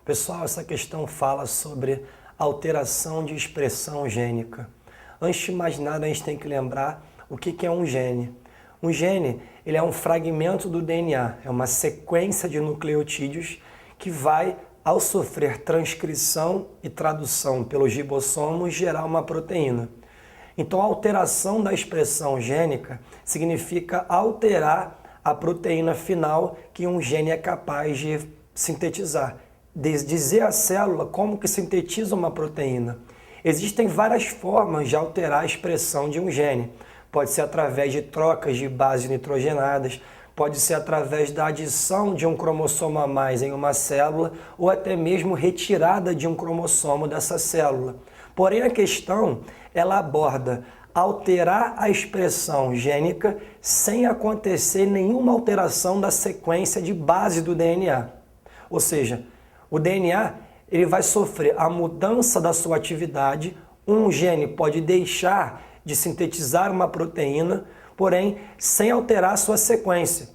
Pessoal, essa questão fala sobre alteração de expressão gênica. Antes de mais nada, a gente tem que lembrar o que é um gene. Um gene ele é um fragmento do DNA, é uma sequência de nucleotídeos que vai, ao sofrer transcrição e tradução pelos ribossomos, gerar uma proteína. Então, a alteração da expressão gênica significa alterar a proteína final que um gene é capaz de sintetizar. Dizer à célula como que sintetiza uma proteína. Existem várias formas de alterar a expressão de um gene. Pode ser através de trocas de bases nitrogenadas, pode ser através da adição de um cromossomo a mais em uma célula ou até mesmo retirada de um cromossomo dessa célula. Porém, a questão ela aborda alterar a expressão gênica sem acontecer nenhuma alteração da sequência de base do DNA. Ou seja, o DNA ele vai sofrer a mudança da sua atividade, um gene pode deixar de sintetizar uma proteína, porém sem alterar a sua sequência.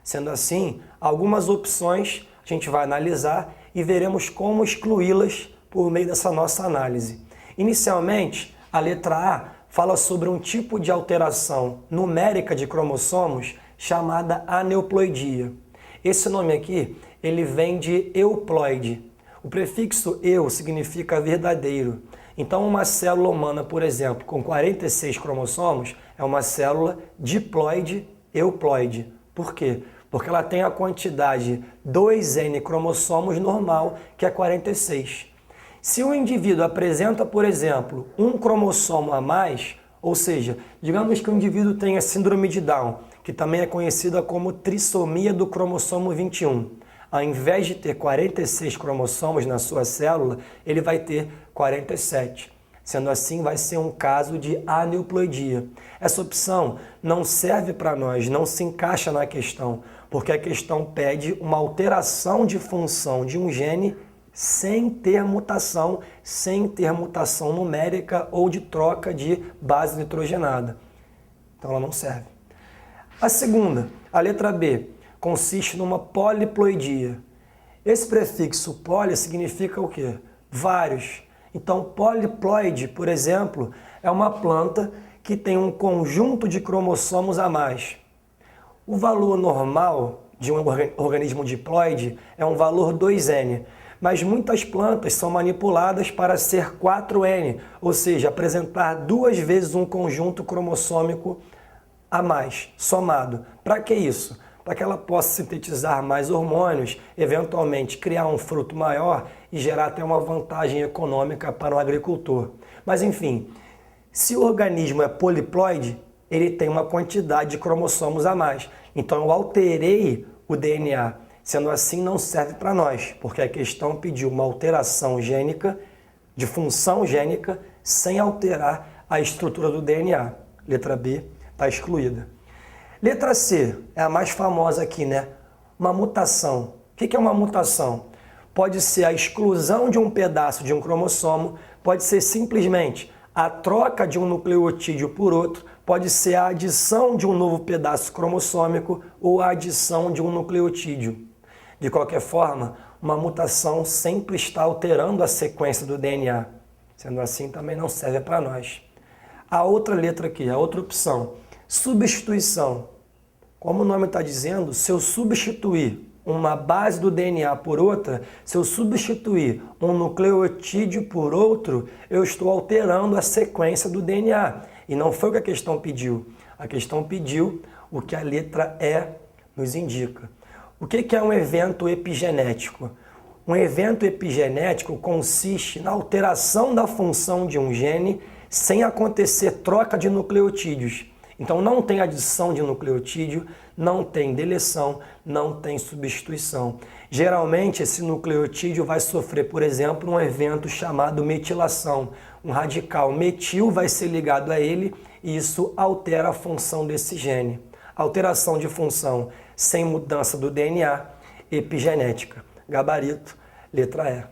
Sendo assim, algumas opções a gente vai analisar e veremos como excluí-las por meio dessa nossa análise. Inicialmente, a letra A fala sobre um tipo de alteração numérica de cromossomos chamada aneuploidia. Esse nome aqui, ele vem de euploide. O prefixo eu significa verdadeiro. Então, uma célula humana, por exemplo, com 46 cromossomos, é uma célula diploide euploide. Por quê? Porque ela tem a quantidade 2N cromossomos normal, que é 46. Se o indivíduo apresenta, por exemplo, um cromossomo a mais, ou seja, digamos que o indivíduo tenha síndrome de Down, que também é conhecida como trissomia do cromossomo 21. Ao invés de ter 46 cromossomos na sua célula, ele vai ter 47. Sendo assim, vai ser um caso de aneuploidia. Essa opção não serve para nós, não se encaixa na questão, porque a questão pede uma alteração de função de um gene sem ter mutação numérica ou de troca de base nitrogenada. Então ela não serve. A segunda, a letra B, consiste numa poliploidia. Esse prefixo poli significa o quê? Vários. Então, poliploide, por exemplo, é uma planta que tem um conjunto de cromossomos a mais. O valor normal de um organismo diploide é um valor 2N, mas muitas plantas são manipuladas para ser 4N, ou seja, apresentar 2 vezes um conjunto cromossômico a mais, somado. Para que isso? Para que ela possa sintetizar mais hormônios, eventualmente criar um fruto maior e gerar até uma vantagem econômica para o agricultor. Mas enfim, se o organismo é poliploide, ele tem uma quantidade de cromossomos a mais. Então eu alterei o DNA. Sendo assim, não serve para nós, porque a questão pediu uma alteração gênica, de função gênica, sem alterar a estrutura do DNA. Letra B está excluída. Letra C é a mais famosa aqui, né? Uma mutação. O que é uma mutação? Pode ser a exclusão de um pedaço de um cromossomo, pode ser simplesmente a troca de um nucleotídeo por outro, pode ser a adição de um novo pedaço cromossômico ou a adição de um nucleotídeo. De qualquer forma, uma mutação sempre está alterando a sequência do DNA. Sendo assim, também não serve para nós. A outra letra aqui, a outra opção, substituição. Como o nome está dizendo, se eu substituir uma base do DNA por outra, se eu substituir um nucleotídeo por outro, eu estou alterando a sequência do DNA. E não foi o que a questão pediu. A questão pediu o que a letra E nos indica. O que é um evento epigenético? Um evento epigenético consiste na alteração da função de um gene sem acontecer troca de nucleotídeos. Então não tem adição de nucleotídeo, não tem deleção, não tem substituição. Geralmente esse nucleotídeo vai sofrer, por exemplo, um evento chamado metilação. Um radical metil vai ser ligado a ele e isso altera a função desse gene. Alteração de função sem mudança do DNA, epigenética. Gabarito, letra E.